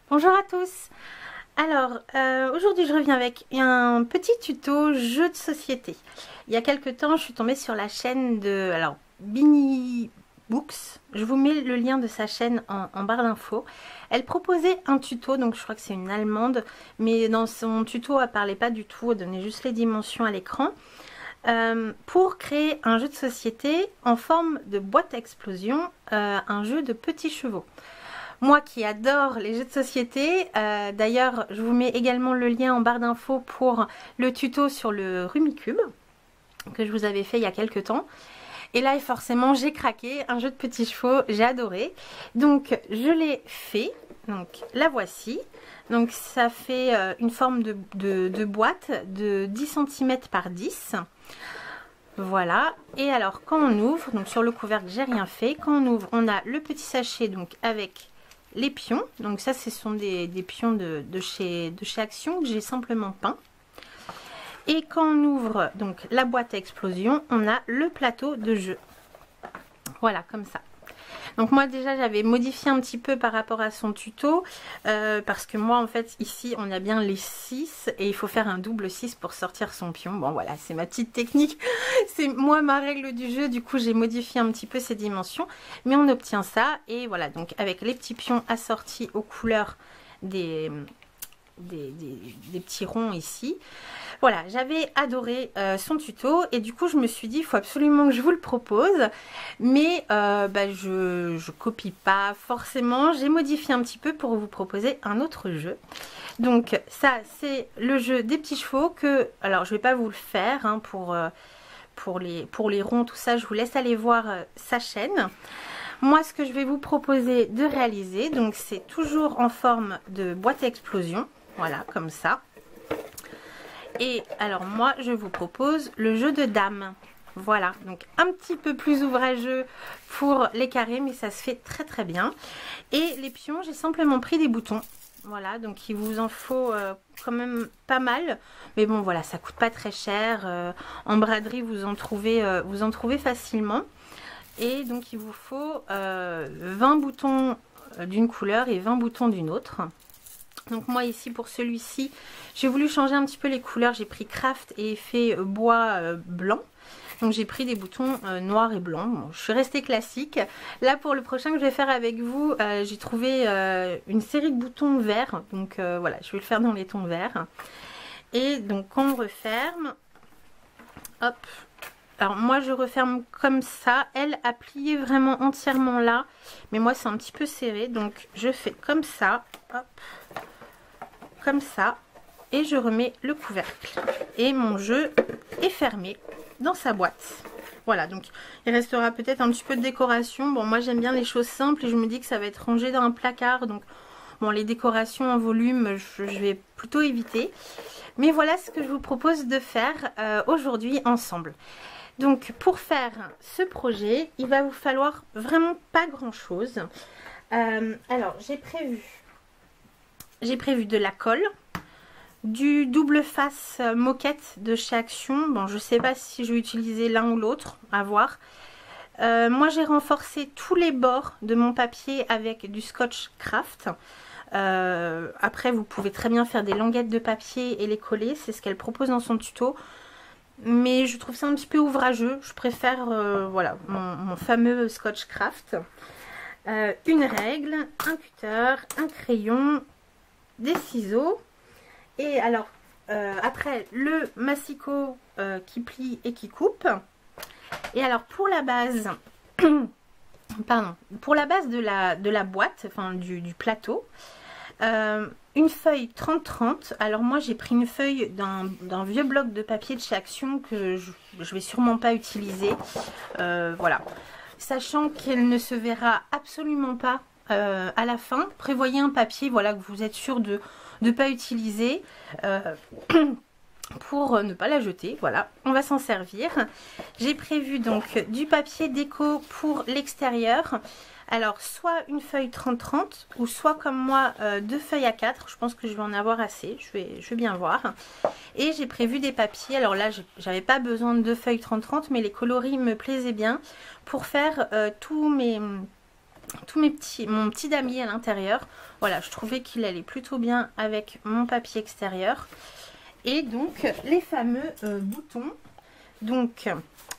Bonjour à tous. Alors, aujourd'hui je reviens avec un petit tuto jeu de société. Il y a quelques temps, je suis tombée sur la chaîne de Bini Books. Je vous mets le lien de sa chaîne en barre d'infos. Elle proposait un tuto, donc je crois que c'est une Allemande, mais dans son tuto, elle parlait pas du tout, elle donnait juste les dimensions à l'écran. Pour créer un jeu de société en forme de boîte à explosion, un jeu de petits chevaux. Moi qui adore les jeux de société, d'ailleurs je vous mets également le lien en barre d'infos pour le tuto sur le Rummikub que je vous avais fait il y a quelques temps. Et là forcément j'ai craqué, un jeu de petits chevaux, j'ai adoré. Donc je l'ai fait, donc la voici. Donc ça fait une forme de boîte de 10 cm par 10. Voilà, et alors quand on ouvre, donc sur le couvercle j'ai rien fait, quand on ouvre on a le petit sachet donc avec les pions, donc ça ce sont des pions de chez Action que j'ai simplement peint. Et quand on ouvre donc la boîte à explosion, on a le plateau de jeu, voilà comme ça. Donc moi déjà j'avais modifié un petit peu par rapport à son tuto parce que moi en fait ici on a bien les 6 et il faut faire un double 6 pour sortir son pion. Bon voilà, c'est ma petite technique, c'est moi ma règle du jeu, du coup j'ai modifié un petit peu ces dimensions, mais on obtient ça. Et voilà, donc avec les petits pions assortis aux couleurs des petits ronds ici. Voilà, j'avais adoré son tuto et du coup je me suis dit il faut absolument que je vous le propose, mais je copie pas forcément, j'ai modifié un petit peu pour vous proposer un autre jeu. Donc ça c'est le jeu des petits chevaux que, alors je vais pas vous le faire hein, pour les ronds tout ça, je vous laisse aller voir sa chaîne. Moi ce que je vais vous proposer de réaliser, donc c'est toujours en forme de boîte à explosion, voilà comme ça. Et alors moi je vous propose le jeu de dames. Voilà, donc un petit peu plus ouvrageux pour les carrés, mais ça se fait très très bien. Et les pions, j'ai simplement pris des boutons. Voilà, donc il vous en faut quand même pas mal. Mais bon voilà, ça coûte pas très cher. En braderie vous en trouvez facilement. Et donc il vous faut 20 boutons d'une couleur et 20 boutons d'une autre. Donc moi ici pour celui-ci, j'ai voulu changer un petit peu les couleurs. J'ai pris craft et effet bois blanc. Donc j'ai pris des boutons noirs et blancs. Bon, je suis restée classique. Là pour le prochain que je vais faire avec vous, j'ai trouvé une série de boutons verts. Donc voilà, je vais le faire dans les tons verts. Et donc quand on referme, hop. Alors moi je referme comme ça. Elle a plié vraiment entièrement là. Mais moi c'est un petit peu serré. Donc je fais comme ça. Hop. Comme ça, et je remets le couvercle et mon jeu est fermé dans sa boîte. Voilà, donc il restera peut-être un petit peu de décoration. Bon, moi j'aime bien les choses simples et je me dis que ça va être rangé dans un placard, donc bon, les décorations en volume je vais plutôt éviter, mais voilà ce que je vous propose de faire aujourd'hui ensemble. Donc pour faire ce projet il va vous falloir vraiment pas grand chose. Alors j'ai prévu de la colle, du double face moquette de chez Action. Bon, je sais pas si je vais utiliser l'un ou l'autre, à voir. Moi, j'ai renforcé tous les bords de mon papier avec du scotch craft. Après, vous pouvez très bien faire des languettes de papier et les coller. C'est ce qu'elle propose dans son tuto. Mais je trouve ça un petit peu ouvrageux. Je préfère voilà, mon fameux scotch craft. Une règle, un cutter, un crayon, des ciseaux et alors après le massicot qui plie et qui coupe. Et alors pour la base pardon, pour la base de la boîte, enfin du plateau, une feuille 30-30. Alors moi j'ai pris une feuille d'un vieux bloc de papier de chez Action que je vais sûrement pas utiliser, voilà, sachant qu'elle ne se verra absolument pas à la fin. Prévoyez un papier, voilà, que vous êtes sûr de ne pas utiliser pour ne pas la jeter. Voilà, on va s'en servir. J'ai prévu donc du papier déco pour l'extérieur. Alors soit une feuille 30-30 ou soit comme moi 2 feuilles à 4. Je pense que je vais en avoir assez, je vais bien voir. Et j'ai prévu des papiers. Alors là j'avais pas besoin de 2 feuilles 30-30, mais les coloris me plaisaient bien pour faire tous mes mon petit damier à l'intérieur. Voilà, je trouvais qu'il allait plutôt bien avec mon papier extérieur. Et donc les fameux boutons. Donc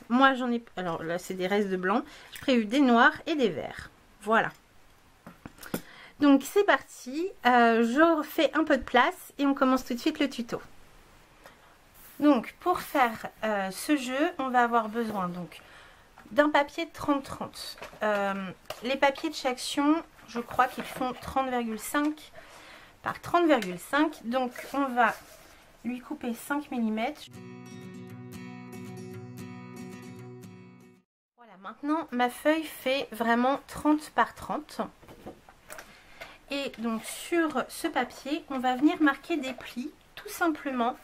moi j'en ai, alors là c'est des restes de blanc, j'ai prévu des noirs et des verts. Voilà. Donc c'est parti, je refais un peu de place et on commence tout de suite le tuto. Donc pour faire ce jeu, on va avoir besoin donc d'un papier de 30-30. Les papiers de Chaction, je crois qu'ils font 30,5 par 30,5. Donc on va lui couper 5 mm. Voilà, maintenant ma feuille fait vraiment 30 par 30. Et donc sur ce papier, on va venir marquer des plis tout simplement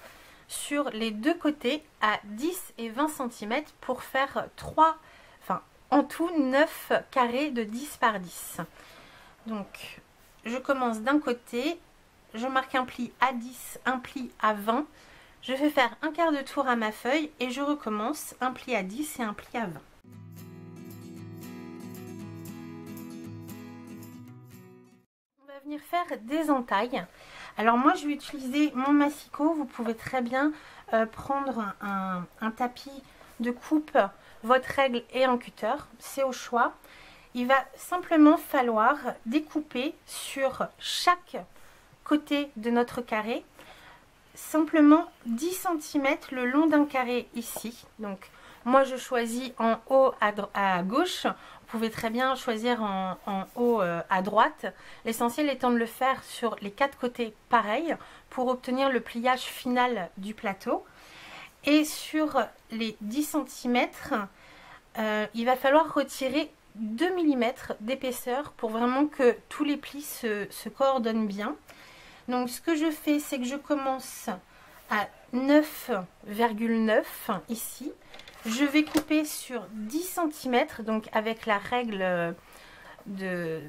sur les deux côtés à 10 et 20 cm pour faire 3, enfin en tout 9 carrés de 10 par 10. Donc je commence d'un côté, je marque un pli à 10, un pli à 20, je vais faire un quart de tour à ma feuille et je recommence un pli à 10 et un pli à 20. On va venir faire des entailles. Alors moi je vais utiliser mon massicot, vous pouvez très bien prendre un tapis de coupe, votre règle et un cutter, c'est au choix. Il va simplement falloir découper sur chaque côté de notre carré, simplement 10 cm le long d'un carré ici. Donc moi je choisis en haut à gauche, vous pouvez très bien choisir en haut à droite. L'essentiel étant de le faire sur les quatre côtés pareil pour obtenir le pliage final du plateau. Et sur les 10 cm, il va falloir retirer 2 mm d'épaisseur pour vraiment que tous les plis se coordonnent bien. Donc ce que je fais, c'est que je commence à 9,9 ici. Je vais couper sur 10 cm, donc avec la règle de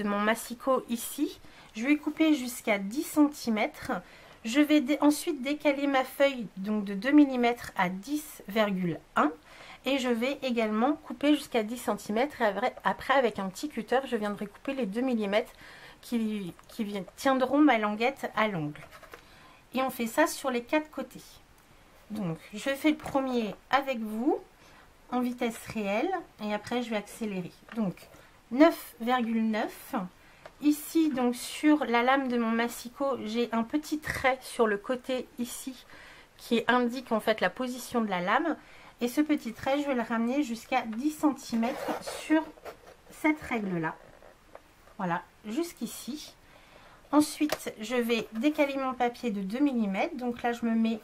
mon massicot ici. Je vais couper jusqu'à 10 cm. Je vais ensuite décaler ma feuille donc de 2 mm à 10,1 et je vais également couper jusqu'à 10 cm. Et après, avec un petit cutter, je viendrai couper les 2 mm qui tiendront ma languette à l'angle. Et on fait ça sur les quatre côtés. Donc je fais le premier avec vous en vitesse réelle et après je vais accélérer. Donc 9,9. Ici donc sur la lame de mon massicot, j'ai un petit trait sur le côté ici qui indique en fait la position de la lame. Et ce petit trait, je vais le ramener jusqu'à 10 cm sur cette règle là. Voilà, jusqu'ici. Ensuite, je vais décaler mon papier de 2 mm. Donc là, je me mets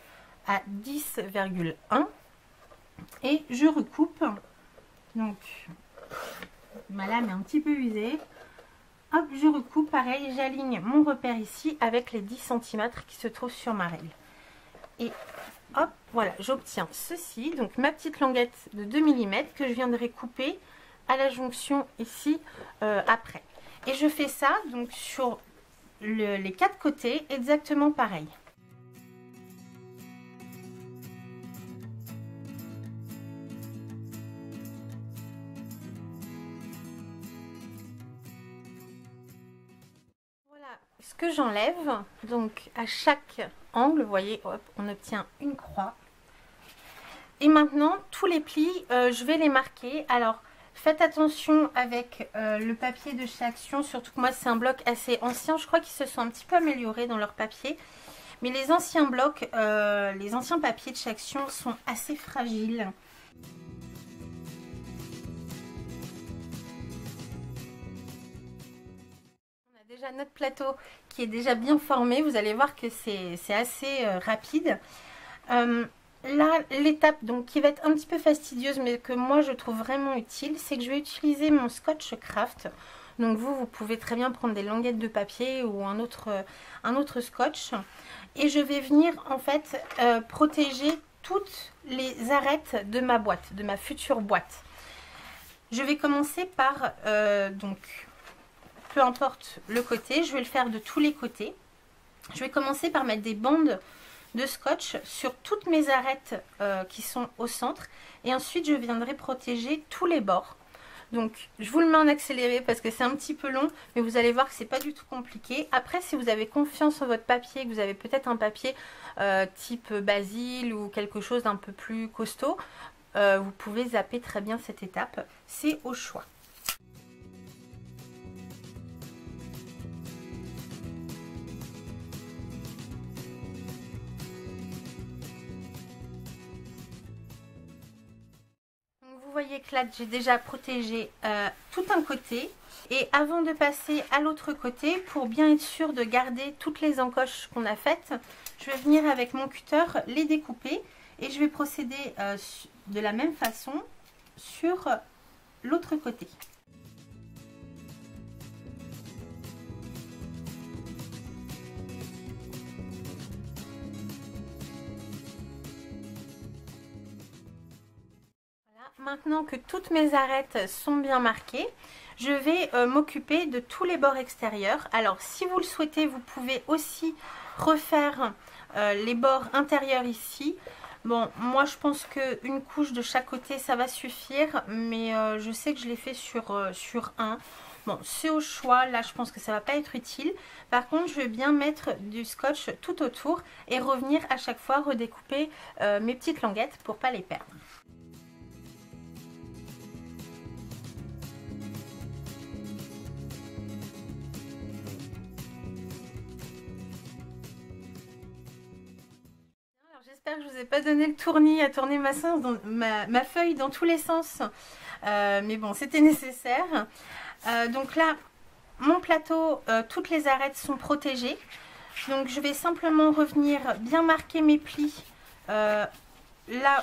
à 10,1 et je recoupe. Donc, ma lame est un petit peu usée. Hop, je recoupe. Pareil, j'aligne mon repère ici avec les 10 cm qui se trouvent sur ma règle. Et hop, voilà, j'obtiens ceci. Donc, ma petite languette de 2 mm que je viendrai couper à la jonction ici après. Et je fais ça donc sur les quatre côtés, exactement pareil. Voilà ce que j'enlève. Donc à chaque angle, vous voyez, hop, on obtient une croix. Et maintenant, tous les plis, je vais les marquer. Alors, faites attention avec le papier de chez Action, surtout que moi c'est un bloc assez ancien. Je crois qu'ils se sont un petit peu améliorés dans leur papier. Mais les anciens blocs, les anciens papiers de chez Action sont assez fragiles. On a déjà notre plateau qui est déjà bien formé. Vous allez voir que c'est assez rapide. Là, l'étape donc qui va être un petit peu fastidieuse, mais que moi je trouve vraiment utile, c'est que je vais utiliser mon Scotch Craft. Donc vous pouvez très bien prendre des languettes de papier ou un autre scotch. Et je vais venir en fait protéger toutes les arêtes de ma boîte, de ma future boîte. Je vais commencer par, donc, peu importe le côté, je vais le faire de tous les côtés. Je vais commencer par mettre des bandes de scotch sur toutes mes arêtes qui sont au centre et ensuite je viendrai protéger tous les bords. Donc je vous le mets en accéléré parce que c'est un petit peu long, mais vous allez voir que c'est pas du tout compliqué. Après, si vous avez confiance en votre papier, que vous avez peut-être un papier type Basil ou quelque chose d'un peu plus costaud, vous pouvez zapper très bien cette étape, c'est au choix. Vous voyez que là j'ai déjà protégé tout un côté, et avant de passer à l'autre côté, pour bien être sûr de garder toutes les encoches qu'on a faites, je vais venir avec mon cutter les découper et je vais procéder de la même façon sur l'autre côté. Maintenant que toutes mes arêtes sont bien marquées, je vais m'occuper de tous les bords extérieurs. Alors si vous le souhaitez, vous pouvez aussi refaire les bords intérieurs ici. Bon, moi je pense qu'une couche de chaque côté ça va suffire, mais je sais que je l'ai fait sur un. Bon, c'est au choix, là je pense que ça va pas être utile. Par contre, je vais bien mettre du scotch tout autour et revenir à chaque fois redécouper mes petites languettes pour pas les perdre. J'espère que je vous ai pas donné le tournis à tourner ma feuille dans tous les sens. Mais bon, c'était nécessaire. Donc là, mon plateau, toutes les arêtes sont protégées. Donc je vais simplement revenir bien marquer mes plis là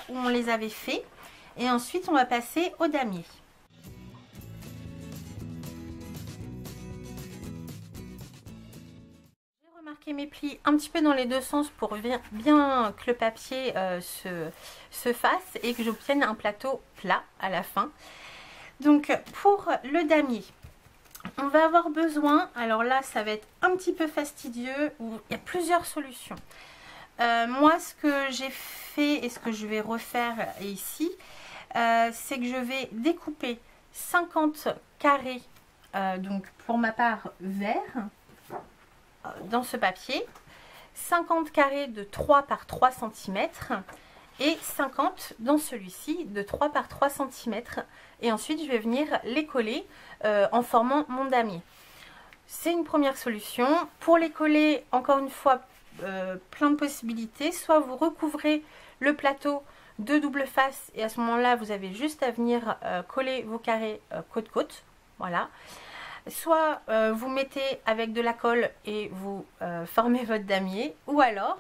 où on les avait fait. Et ensuite, on va passer au damier. Marquer mes plis un petit peu dans les deux sens pour bien que le papier se fasse et que j'obtienne un plateau plat à la fin. Donc pour le damier, on va avoir besoin, alors là ça va être un petit peu fastidieux, il y a plusieurs solutions. Moi ce que j'ai fait et ce que je vais refaire ici, c'est que je vais découper 50 carrés, donc pour ma part vert, dans ce papier, 50 carrés de 3 par 3 cm et 50 dans celui-ci de 3 par 3 cm, et ensuite je vais venir les coller en formant mon damier. C'est une première solution. Pour les coller, encore une fois, plein de possibilités. Soit vous recouvrez le plateau de double face et à ce moment-là vous avez juste à venir coller vos carrés côte-côte, voilà. Soit vous mettez avec de la colle et vous formez votre damier, ou alors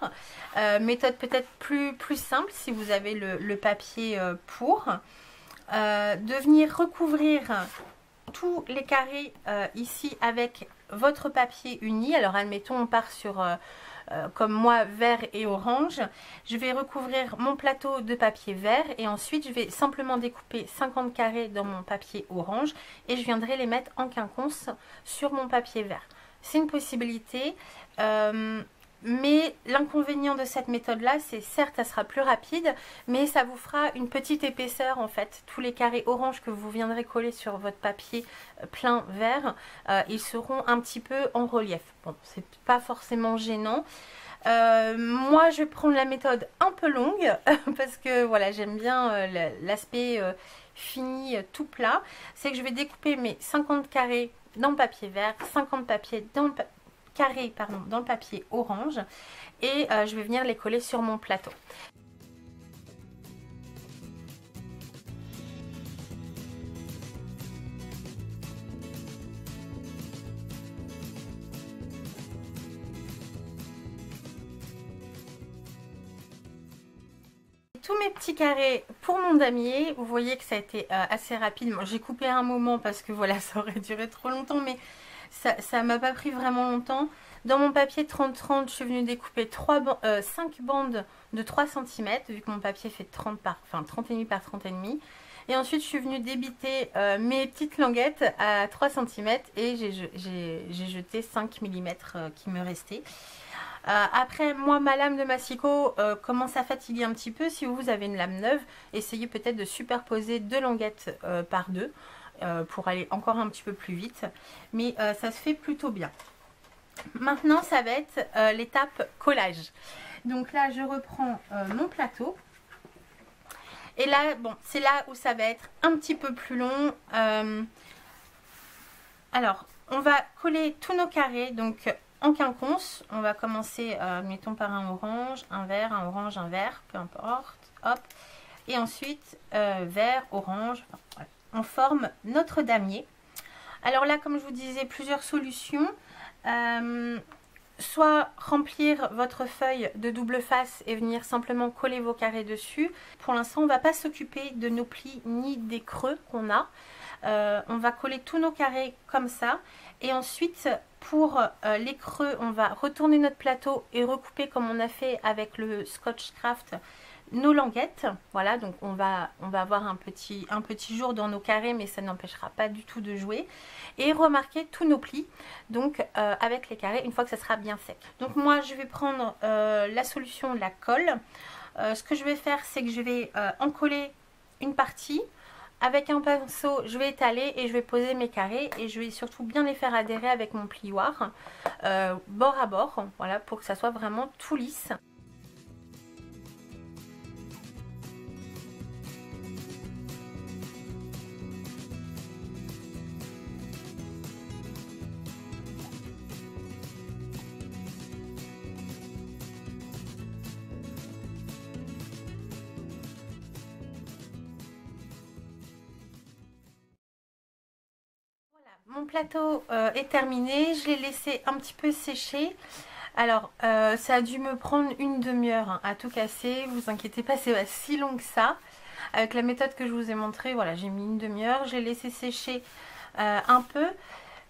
méthode peut-être plus simple si vous avez le papier pour de venir recouvrir tous les carrés ici avec votre papier uni. Alors admettons on part sur comme moi vert et orange, je vais recouvrir mon plateau de papier vert et ensuite je vais simplement découper 50 carrés dans mon papier orange et je viendrai les mettre en quinconce sur mon papier vert. C'est une possibilité, mais l'inconvénient de cette méthode là, c'est certes ça sera plus rapide, mais ça vous fera une petite épaisseur en fait. Tous les carrés orange que vous viendrez coller sur votre papier plein vert, ils seront un petit peu en relief. Bon, c'est pas forcément gênant. Moi je vais prendre la méthode un peu longue parce que voilà, j'aime bien l'aspect fini tout plat. C'est que je vais découper mes 50 carrés dans le papier vert, 50 carrés dans le papier orange et je vais venir les coller sur mon plateau. Tous mes petits carrés pour mon damier, vous voyez que ça a été assez rapide. J'ai coupé un moment parce que voilà, ça aurait duré trop longtemps, mais ça m'a pas pris vraiment longtemps. Dans mon papier 30-30, je suis venue découper 5 bandes de 3 cm, vu que mon papier fait 30,5 par 30,5. Et ensuite, je suis venue débiter mes petites languettes à 3 cm et j'ai jeté 5 mm qui me restaient. Après, moi, ma lame de massicot commence à fatiguer un petit peu. Si vous avez une lame neuve, essayez peut-être de superposer 2 languettes par 2. pour aller encore un petit peu plus vite. Mais ça se fait plutôt bien. Maintenant, ça va être l'étape collage. Donc là, je reprends mon plateau. Et là, bon, c'est là où ça va être un petit peu plus long. Alors, on va coller tous nos carrés. Donc, en quinconce, on va commencer, mettons par un orange, un vert, un orange, un vert, peu importe. Hop. Et ensuite, vert, orange. Voilà. On forme notre damier. Alors là, comme je vous disais, plusieurs solutions. Soit remplir votre feuille de double face et venir simplement coller vos carrés dessus. Pour l'instant, on ne va pas s'occuper de nos plis ni des creux qu'on a. On va coller tous nos carrés comme ça. Et ensuite, pour les creux, on va retourner notre plateau et recouper comme on a fait avec le Scotch Craft nos languettes. Voilà, donc on va avoir un petit jour dans nos carrés, mais ça n'empêchera pas du tout de jouer. Et remarquer tous nos plis, donc avec les carrés, une fois que ça sera bien sec. Donc moi, je vais prendre la solution, la colle. Ce que je vais faire, c'est que je vais en coller une partie. Avec un pinceau, je vais étaler et je vais poser mes carrés. Et je vais surtout bien les faire adhérer avec mon plioir, bord à bord, voilà, pour que ça soit vraiment tout lisse. Mon plateau est terminé, je l'ai laissé un petit peu sécher. Alors ça a dû me prendre une demi-heure à tout casser, vous inquiétez pas, c'est pas si long que ça. Avec la méthode que je vous ai montrée, voilà, j'ai mis une demi-heure, j'ai laissé sécher un peu.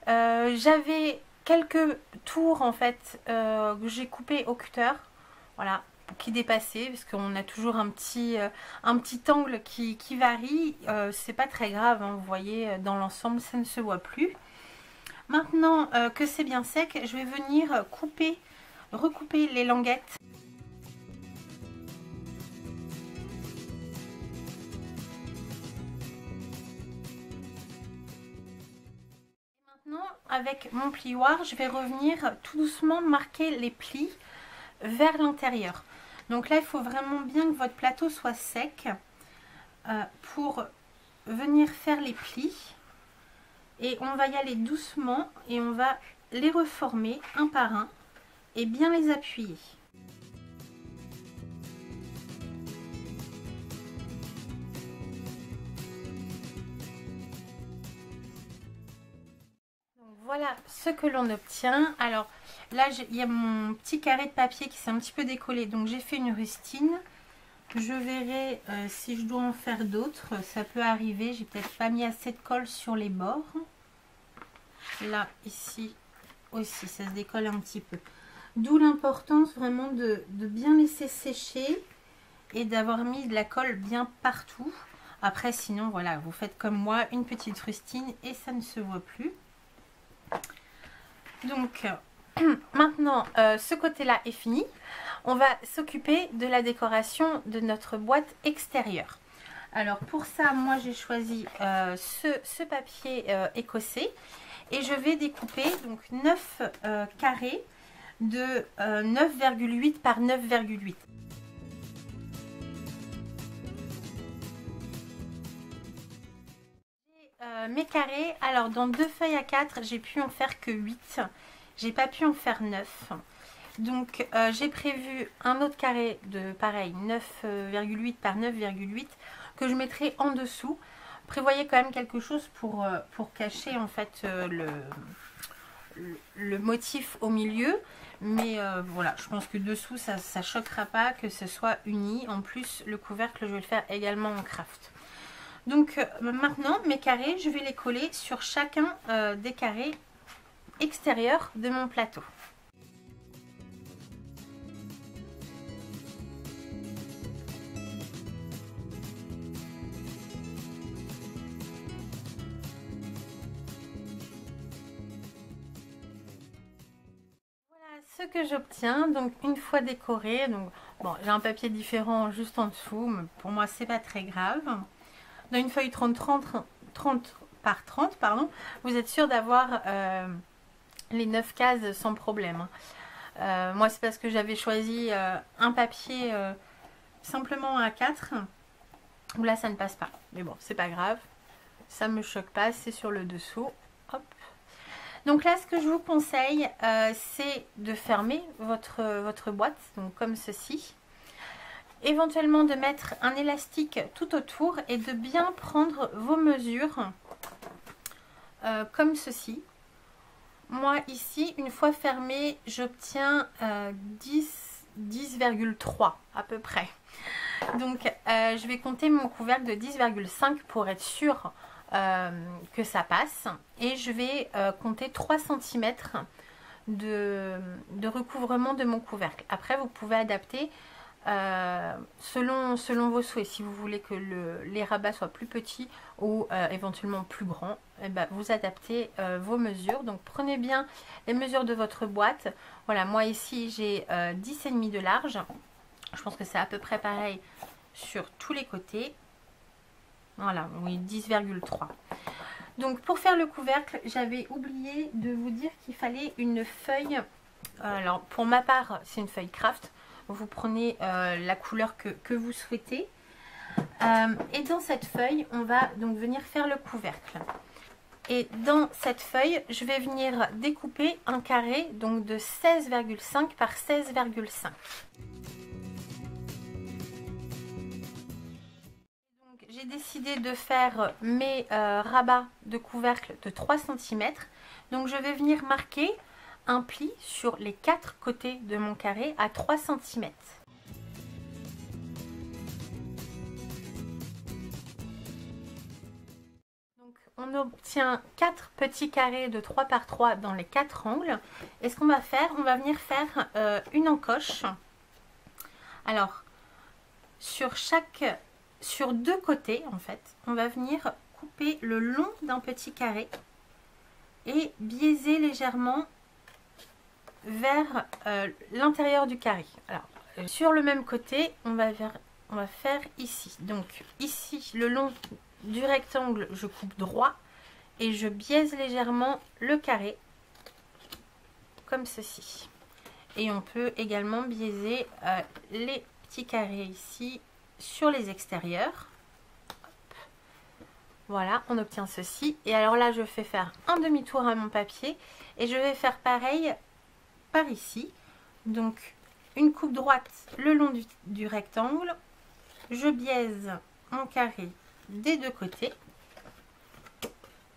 J'avais quelques tours en fait que j'ai coupé au cutter, voilà, qui dépassaient, parce qu'on a toujours un petit angle qui varie. C'est pas très grave, hein, vous voyez, dans l'ensemble ça ne se voit plus. Maintenant que c'est bien sec, je vais venir recouper les languettes. Maintenant, avec mon plioir, je vais revenir tout doucement marquer les plis vers l'intérieur. Donc là, il faut vraiment bien que votre plateau soit sec pour venir faire les plis. Et on va y aller doucement et on va les reformer un par un et bien les appuyer. Donc voilà ce que l'on obtient. Alors là, il y a mon petit carré de papier qui s'est un petit peu décollé, donc j'ai fait une rustine. Je verrai si je dois en faire d'autres, ça peut arriver. J'ai peut-être pas mis assez de colle sur les bords. Là, ici aussi, ça se décolle un petit peu. D'où l'importance vraiment de bien laisser sécher et d'avoir mis de la colle bien partout. Après, sinon, voilà, vous faites comme moi, une petite rustine et ça ne se voit plus. Donc, maintenant, ce côté-là est fini. On va s'occuper de la décoration de notre boîte extérieure. Alors, pour ça, moi, j'ai choisi ce papier écossais. Et je vais découper donc 9 carrés de 9,8 par 9,8. Mes carrés, alors dans deux feuilles à 4, j'ai pu en faire que 8. J'ai pas pu en faire 9. Donc j'ai prévu un autre carré de pareil 9,8 par 9,8 que je mettrai en dessous. Prévoyez quand même quelque chose pour cacher en fait le motif au milieu, mais voilà, je pense que dessous ça choquera pas que ce soit uni. En plus, le couvercle je vais le faire également en craft. Donc maintenant mes carrés, je vais les coller sur chacun des carrés extérieurs de mon plateau. Ce que j'obtiens, donc une fois décoré, donc bon, j'ai un papier différent juste en dessous, mais pour moi c'est pas très grave. Dans une feuille 30 par 30, pardon, vous êtes sûr d'avoir les 9 cases sans problème. Moi, c'est parce que j'avais choisi un papier simplement A4, où là, ça ne passe pas. Mais bon, c'est pas grave. Ça me choque pas, c'est sur le dessous. Hop. Donc là, ce que je vous conseille, c'est de fermer votre boîte, donc comme ceci. Éventuellement de mettre un élastique tout autour et de bien prendre vos mesures comme ceci. Moi ici, une fois fermé, j'obtiens 10,3 à peu près. Donc je vais compter mon couvercle de 10,5 pour être sûr que ça passe. Et je vais compter 3 cm de recouvrement de mon couvercle. Après, vous pouvez adapter selon vos souhaits. Si vous voulez que les rabats soient plus petits ou éventuellement plus grands, eh ben, vous adaptez vos mesures. Donc prenez bien les mesures de votre boîte. Voilà, moi ici j'ai 10,5 de large. Je pense que c'est à peu près pareil sur tous les côtés. Voilà, oui, 10,3. Donc pour faire le couvercle, j'avais oublié de vous dire qu'il fallait une feuille. Alors pour ma part, c'est une feuille craft. Vous prenez la couleur que vous souhaitez. Et dans cette feuille, on va donc venir faire le couvercle. Et dans cette feuille, je vais venir découper un carré donc de 16,5 par 16,5. J'ai décidé de faire mes rabats de couvercle de 3 cm. Donc je vais venir marquer un pli sur les 4 côtés de mon carré à 3 cm. Donc on obtient 4 petits carrés de 3 par 3 dans les 4 angles. Et ce qu'on va faire, on va venir faire une encoche. Alors sur 2 côtés en fait, on va venir couper le long d'un petit carré et biaiser légèrement vers l'intérieur du carré. Alors sur le même côté, on va faire ici. Donc ici, le long du rectangle, je coupe droit et je biaise légèrement le carré comme ceci. Et on peut également biaiser les petits carrés ici sur les extérieurs. Hop. Voilà, on obtient ceci. Et alors là, je fais faire un demi-tour à mon papier et je vais faire pareil par ici. Donc une coupe droite le long du rectangle. Je biaise mon carré des 2 côtés.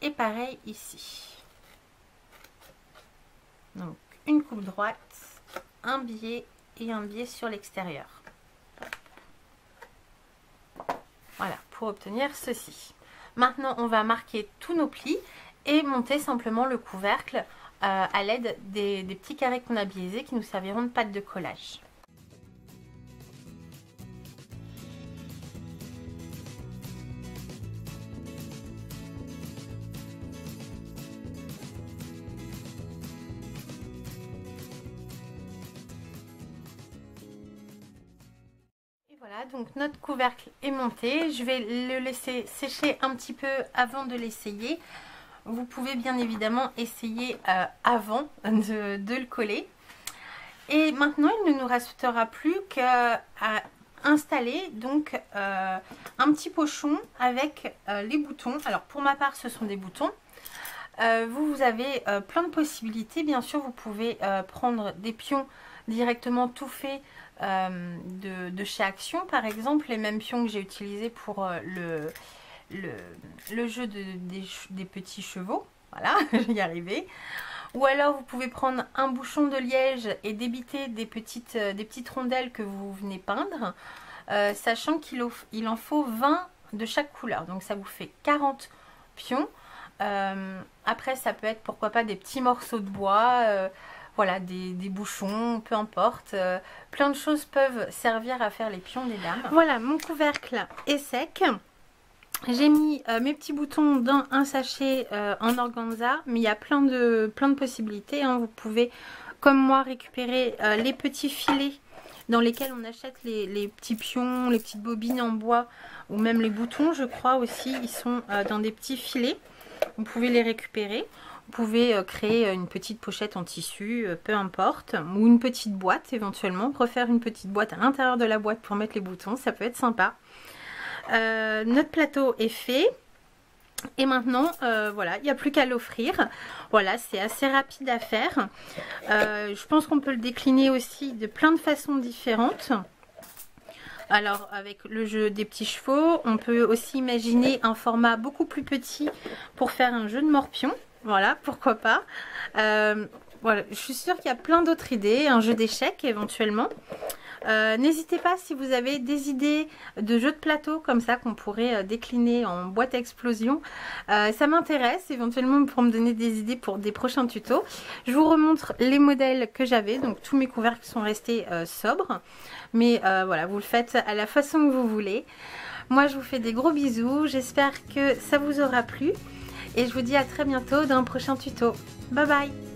Et pareil ici. Donc une coupe droite, un biais et un biais sur l'extérieur. Voilà, pour obtenir ceci. Maintenant, on va marquer tous nos plis et monter simplement le couvercle à l'aide des petits carrés qu'on a biaisés qui nous serviront de pâte de collage. Voilà, donc notre couvercle est monté. Je vais le laisser sécher un petit peu avant de l'essayer. Vous pouvez bien évidemment essayer avant de le coller. Et maintenant, il ne nous restera plus qu'à installer donc un petit pochon avec les boutons. Alors pour ma part, ce sont des boutons. Vous avez plein de possibilités. Bien sûr, vous pouvez prendre des pions directement tout faits de chez Action, par exemple, les mêmes pions que j'ai utilisés pour le jeu des petits chevaux. Voilà, je vais y arriver. Ou alors vous pouvez prendre un bouchon de liège et débiter des petites rondelles que vous venez peindre, sachant qu'il en faut 20 de chaque couleur. Donc ça vous fait 40 pions. Après ça peut être pourquoi pas des petits morceaux de bois, voilà, des bouchons, peu importe. Plein de choses peuvent servir à faire les pions des dames. Voilà, mon couvercle est sec. J'ai mis mes petits boutons dans un sachet en organza, mais il y a plein de possibilités, hein. Vous pouvez, comme moi, récupérer les petits filets dans lesquels on achète les petits pions, les petites bobines en bois, ou même les boutons, je crois aussi, ils sont dans des petits filets. vous pouvez les récupérer. Vous pouvez créer une petite pochette en tissu, peu importe, ou une petite boîte éventuellement, refaire une petite boîte à l'intérieur de la boîte pour mettre les boutons, ça peut être sympa. Notre plateau est fait. Et maintenant, voilà, il n'y a plus qu'à l'offrir. Voilà, c'est assez rapide à faire. Je pense qu'on peut le décliner aussi de plein de façons différentes. Alors, avec le jeu des petits chevaux, on peut aussi imaginer un format beaucoup plus petit pour faire un jeu de morpion. Voilà, pourquoi pas. Voilà, je suis sûre qu'il y a plein d'autres idées, un jeu d'échecs éventuellement. N'hésitez pas si vous avez des idées de jeux de plateau comme ça qu'on pourrait décliner en boîte à explosion. Ça m'intéresse éventuellement pour me donner des idées pour des prochains tutos. Je vous remontre les modèles que j'avais, donc tous mes couvercles sont restés sobres. Mais voilà, vous le faites à la façon que vous voulez. Moi je vous fais des gros bisous, j'espère que ça vous aura plu. Et je vous dis à très bientôt dans un prochain tuto. Bye bye!